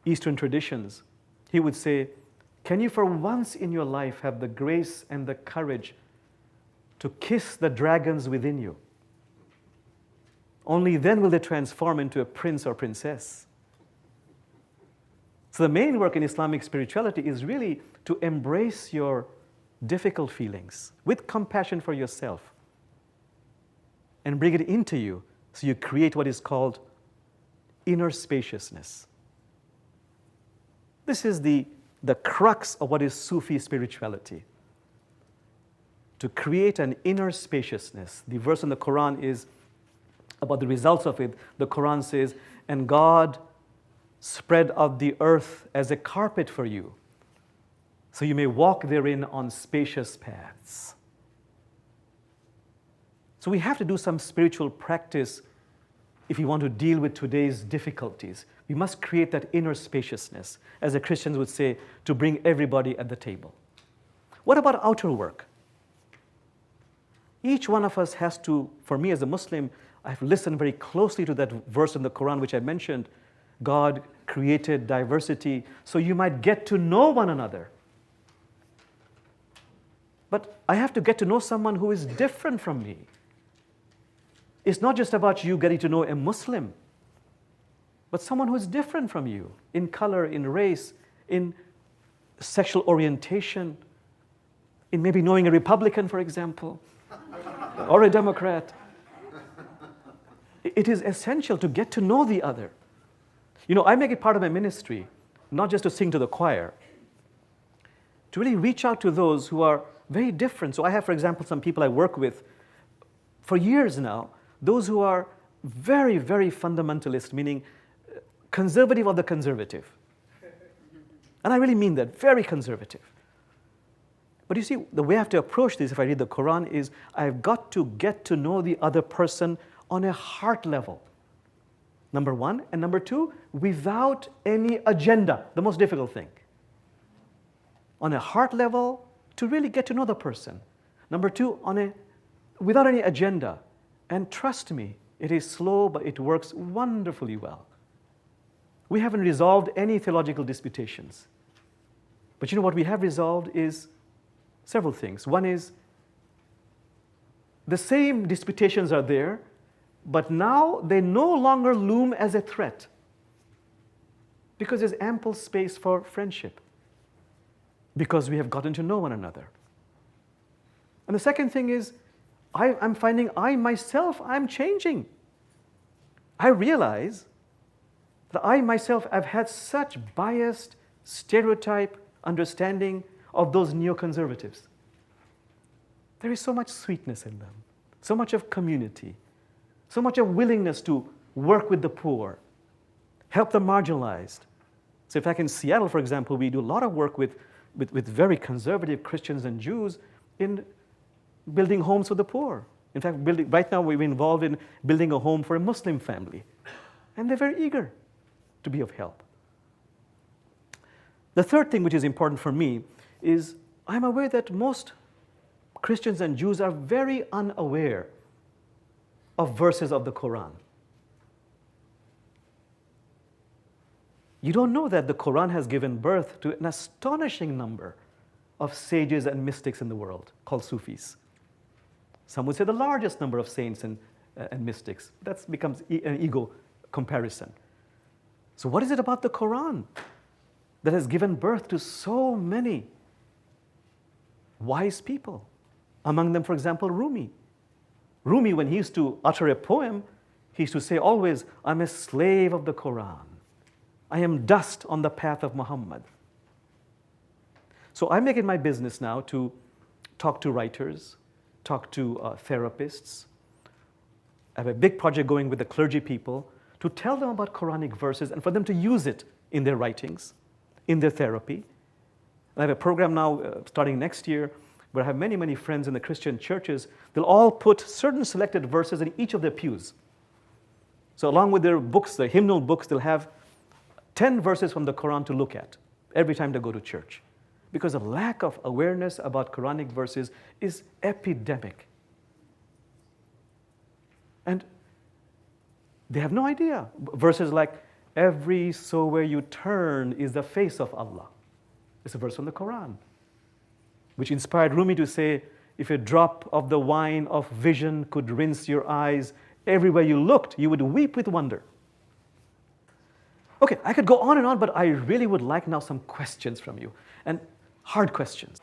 Eastern traditions, he would say, can you for once in your life have the grace and the courage to kiss the dragons within you? Only then will they transform into a prince or princess. So the main work in Islamic spirituality is really to embrace your difficult feelings with compassion for yourself and bring it into you so you create what is called inner spaciousness. This is the crux of what is Sufi spirituality. To create an inner spaciousness. The verse in the Quran is about the results of it. The Quran says, and God spread out the earth as a carpet for you, so you may walk therein on spacious paths. So we have to do some spiritual practice if we want to deal with today's difficulties. We must create that inner spaciousness, as the Christians would say, to bring everybody at the table. What about outer work? Each one of us has to, for me as a Muslim, I have listened very closely to that verse in the Quran which I mentioned. God created diversity so you might get to know one another. But I have to get to know someone who is different from me. It's not just about you getting to know a Muslim, but someone who is different from you in color, in race, in sexual orientation, in maybe knowing a Republican, for example, or a Democrat. It is essential to get to know the other. I make it part of my ministry, not just to sing to the choir, to really reach out to those who are very different. So I have, for example, some people I work with for years now, those who are very, very fundamentalist, meaning conservative of the conservative. And I really mean that, very conservative. But you see, the way I have to approach this, if I read the Quran, is I've got to get to know the other person on a heart level. Number one. And number two, without any agenda, the most difficult thing. On a heart level, to really get to know the person. Number two, without any agenda. And trust me, it is slow, but it works wonderfully well. We haven't resolved any theological disputations. But you know what we have resolved is several things. One is, the same disputations are there, but now they no longer loom as a threat, because there's ample space for friendship, because we have gotten to know one another. And the second thing is, I'm finding I'm changing. I realize that I myself have had such biased, stereotype understanding of those neoconservatives. There is so much sweetness in them, so much of community, so much of willingness to work with the poor, help the marginalized. So in fact, in Seattle, for example, we do a lot of work with very conservative Christians and Jews in building homes for the poor. In fact, right now we're involved in building a home for a Muslim family. And they're very eager to be of help. The third thing which is important for me is I'm aware that most Christians and Jews are very unaware of verses of the Quran. You don't know that the Quran has given birth to an astonishing number of sages and mystics in the world called Sufis. Some would say the largest number of saints and mystics. That becomes an ego comparison. So what is it about the Quran that has given birth to so many wise people? Among them, for example, Rumi. Rumi, when he used to utter a poem, he used to say always, I'm a slave of the Quran. I am dust on the path of Muhammad. So I make it my business now to talk to writers, talk to therapists. I have a big project going with the clergy people to tell them about Quranic verses and for them to use it in their writings, in their therapy. I have a program now starting next year where I have many, many friends in the Christian churches. They'll all put certain selected verses in each of their pews. So along with their books, their hymnal books, they'll have 10 verses from the Quran to look at every time they go to church. Because a lack of awareness about Quranic verses is epidemic. And they have no idea. Verses like, every so where you turn is the face of Allah. It's a verse from the Quran, which inspired Rumi to say, if a drop of the wine of vision could rinse your eyes, everywhere you looked, you would weep with wonder. Okay, I could go on and on, but I really would like now some questions from you, and hard questions.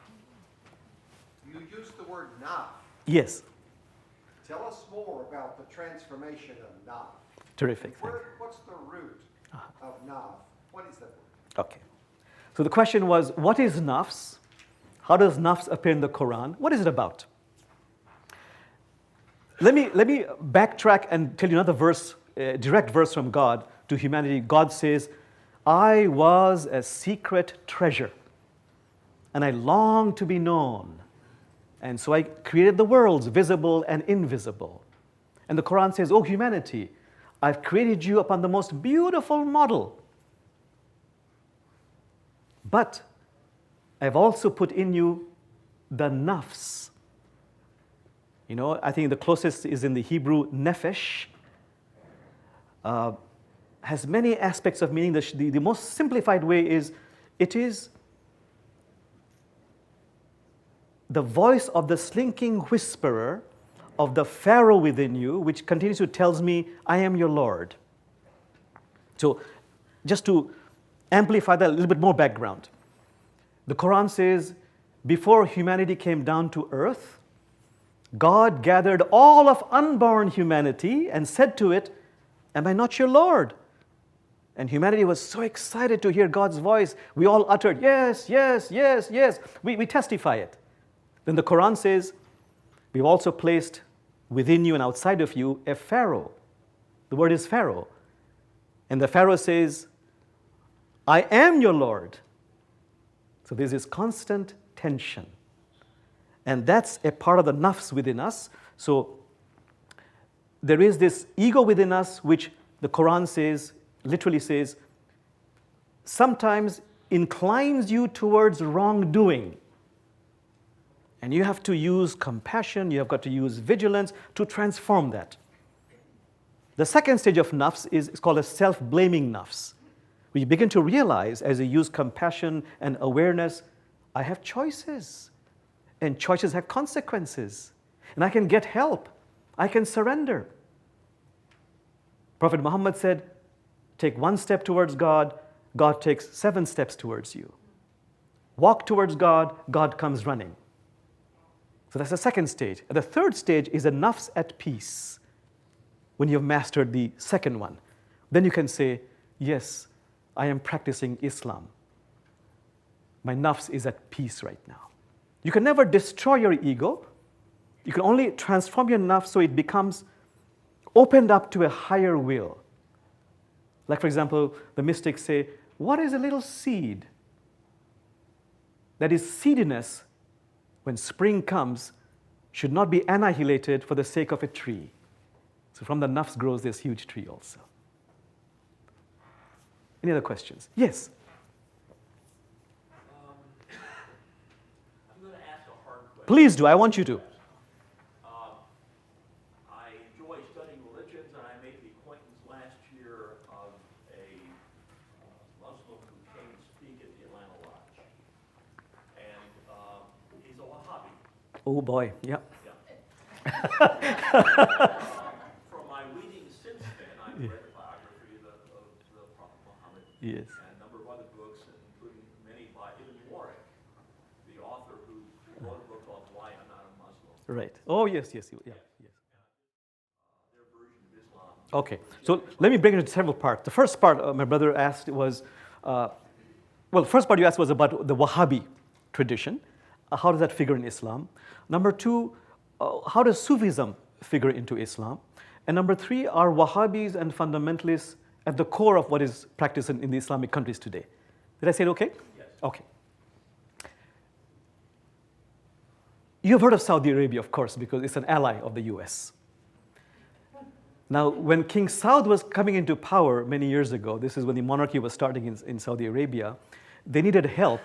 You used the word Nafs. Yes. Tell us more about the transformation of Nafs. Terrific. What's the root of Nafs? What is that word? Okay. So the question was, what is Nafs? How does Nafs appear in the Quran? What is it about? Let me backtrack and tell you another verse, a direct verse from God to humanity. God says, I was a secret treasure, and I longed to be known. And so I created the worlds, visible and invisible. And the Quran says, oh humanity, I've created you upon the most beautiful model. But I've also put in you the nafs. You know, I think the closest is in the Hebrew nephesh. Has many aspects of meaning. The most simplified way is, it is the voice of the slinking whisperer of the Pharaoh within you, which continues to tells me, I am your Lord. So just to amplify that, a little bit more background. The Quran says, before humanity came down to earth, God gathered all of unborn humanity and said to it, am I not your Lord? And humanity was so excited to hear God's voice. We all uttered, yes, yes, yes, yes. We testify it. Then the Quran says, we've also placed within you and outside of you a Pharaoh. The word is Pharaoh. And the Pharaoh says, I am your Lord. So there's this constant tension. And that's a part of the nafs within us. So there is this ego within us which the Qur'an says, literally says, sometimes inclines you towards wrongdoing. And you have to use compassion, you have got to use vigilance to transform that. The second stage of nafs is called a self-blaming nafs. We begin to realize as you use compassion and awareness, I have choices. And choices have consequences. And I can get help. I can surrender. Prophet Muhammad said, take one step towards God, God takes 7 steps towards you. Walk towards God, God comes running. So that's the second stage. And the third stage is a nafs at peace. When you've mastered the second one, then you can say, yes, I am practicing Islam. My nafs is at peace right now. You can never destroy your ego. You can only transform your nafs so it becomes opened up to a higher will. Like, for example, the mystics say, what is a little seed? That is, seediness, when spring comes, should not be annihilated for the sake of a tree. So from the nafs grows this huge tree also. Any other questions? Yes? I'm going to ask a hard question. Please do, I want you to. I enjoy studying religions, and I made the acquaintance last year of a Muslim who came to speak at the Atlanta Lodge. And he's a Wahhabi. Oh boy, yeah. From my reading since then, I've read the biography of the Prophet Muhammad. Yes. And a number of other books, including many by Ibn Warwick, the author who wrote a book called Why I'm Not a Muslim. Right. Oh, yes, yes, yeah, yes. Their version of Islam. Okay, so let me break it into several parts. The first part my brother asked was, well, the first part you asked was about the Wahhabi tradition. How does that figure in Islam? Number 2, how does Sufism figure into Islam? And number 3, are Wahhabis and fundamentalists at the core of what is practiced in the Islamic countries today? Did I say it okay? Yes. Okay. You've heard of Saudi Arabia, of course, because it's an ally of the US. Now, when King Saud was coming into power many years ago, this is when the monarchy was starting in Saudi Arabia, they needed help.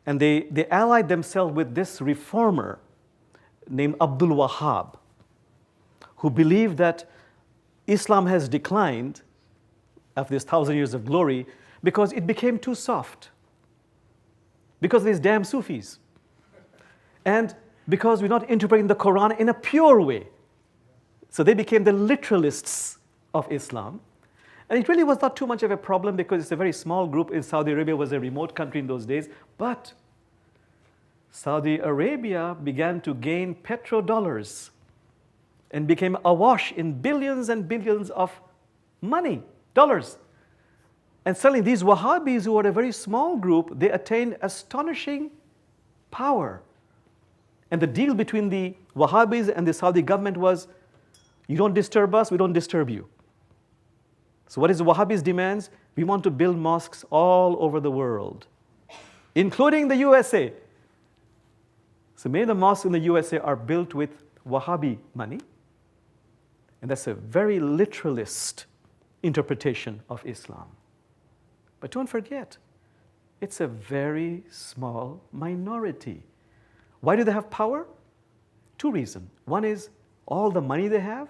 And they allied themselves with this reformer named Abdul Wahhab, who believed that Islam has declined after this 1,000 years of glory because it became too soft, because of these damn Sufis, and because we're not interpreting the Quran in a pure way. So they became the literalists of Islam. And it really was not too much of a problem because it's a very small group. In Saudi Arabia was a remote country in those days. But Saudi Arabia began to gain petrodollars and became awash in billions and billions of money, dollars. And suddenly these Wahhabis, who were a very small group, they attained astonishing power. And the deal between the Wahhabis and the Saudi government was, you don't disturb us, we don't disturb you. So what is the Wahhabis' demands? We want to build mosques all over the world, including the USA. So many of the mosques in the USA are built with Wahhabi money. And that's a very literalist interpretation of Islam. But don't forget, it's a very small minority. Why do they have power? 2 reasons. One is all the money they have.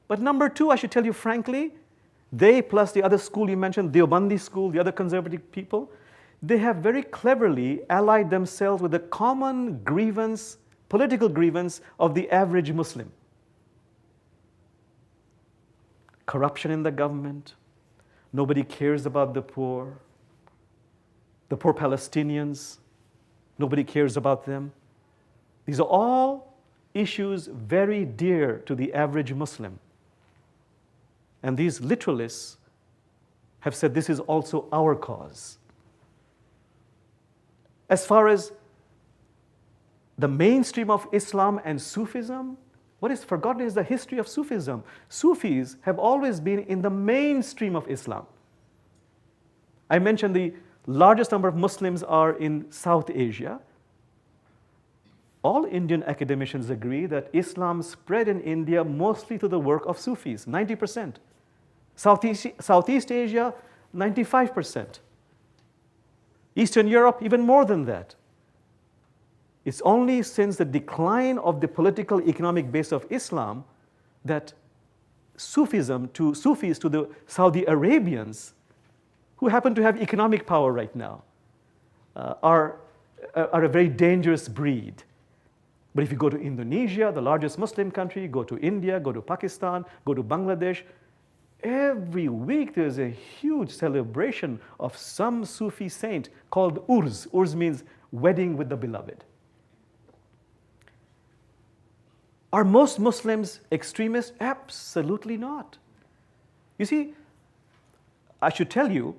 But number 2, I should tell you frankly, they plus the other school you mentioned, the Deobandi school, the other conservative people, they have very cleverly allied themselves with the common grievance, political grievance of the average Muslim. Corruption in the government, nobody cares about the poor Palestinians, nobody cares about them. These are all issues very dear to the average Muslim. And these literalists have said this is also our cause. As far as the mainstream of Islam and Sufism, what is forgotten is the history of Sufism. Sufis have always been in the mainstream of Islam. I mentioned the Largest number of Muslims are in South Asia. All Indian academicians agree that Islam spread in India mostly through the work of Sufis, 90%. Southeast Asia, 95%. Eastern Europe, even more than that. It's only since the decline of the political economic base of Islam that Sufis to the Saudi Arabians, who happen to have economic power right now, are a very dangerous breed. But if you go to Indonesia, the largest Muslim country, go to India, go to Pakistan, go to Bangladesh, every week there's a huge celebration of some Sufi saint called Urs. Urs means wedding with the beloved. Are most Muslims extremists? Absolutely not. You see, I should tell you,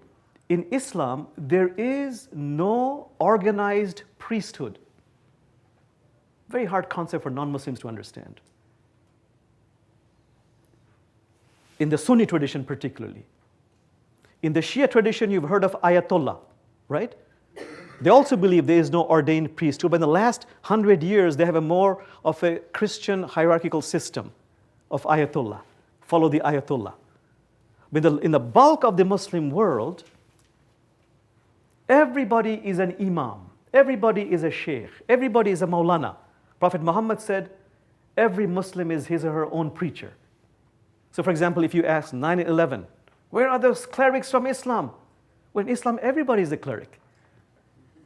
in Islam, there is no organized priesthood. Very hard concept for non-Muslims to understand. In the Sunni tradition particularly. In the Shia tradition, you've heard of Ayatollah, right? They also believe there is no ordained priesthood, but in the last 100 years, they have a more of a Christian hierarchical system of Ayatollah. Follow the Ayatollah. But in the bulk of the Muslim world, everybody is an imam. Everybody is a sheikh. Everybody is a maulana. Prophet Muhammad said, every Muslim is his or her own preacher. So for example, if you ask 9/11, where are those clerics from Islam? Well, in Islam, everybody is a cleric.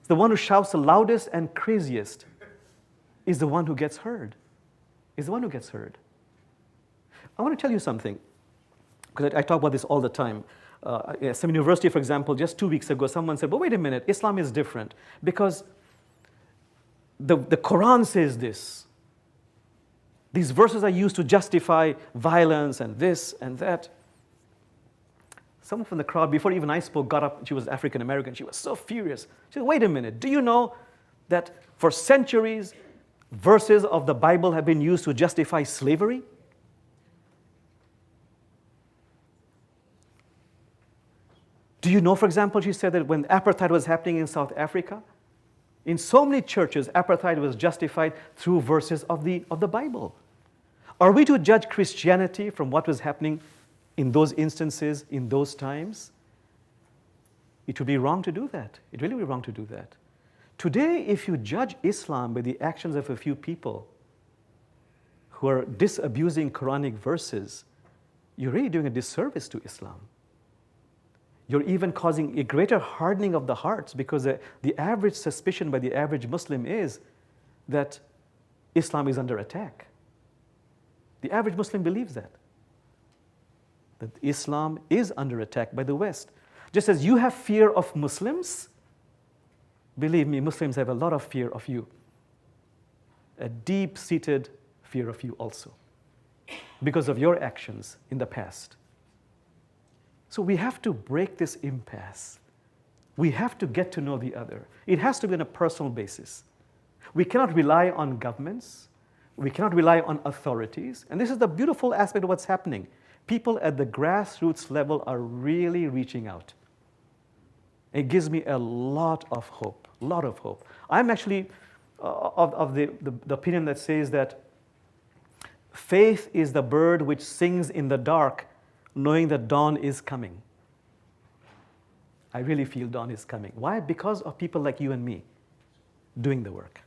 The one who shouts the loudest and craziest is the one who gets heard. Is the one who gets heard. I want to tell you something, because I talk about this all the time. At some university, for example, just 2 weeks ago, someone said, but wait a minute, Islam is different, because the Qur'an says this. These verses are used to justify violence and this and that. Someone from the crowd, before even I spoke, got up. She was African American. She was so furious. She said, wait a minute, do you know that for centuries, verses of the Bible have been used to justify slavery? Do you know, for example, she said that when apartheid was happening in South Africa, in so many churches, apartheid was justified through verses of the Bible. Are we to judge Christianity from what was happening in those instances, in those times? It would be wrong to do that. It really would be wrong to do that. Today, if you judge Islam by the actions of a few people who are disabusing Quranic verses, you're really doing a disservice to Islam. You're even causing a greater hardening of the hearts, because the average suspicion by the average Muslim is that Islam is under attack. The average Muslim believes that Islam is under attack by the West. Just as you have fear of Muslims, believe me, Muslims have a lot of fear of you. A deep-seated fear of you also, because of your actions in the past. So we have to break this impasse. We have to get to know the other. It has to be on a personal basis. We cannot rely on governments. We cannot rely on authorities. And this is the beautiful aspect of what's happening. People at the grassroots level are really reaching out. It gives me a lot of hope, a lot of hope. I'm actually of the opinion that says that faith is the bird which sings in the dark, knowing that dawn is coming. I really feel dawn is coming. Why? Because of people like you and me doing the work.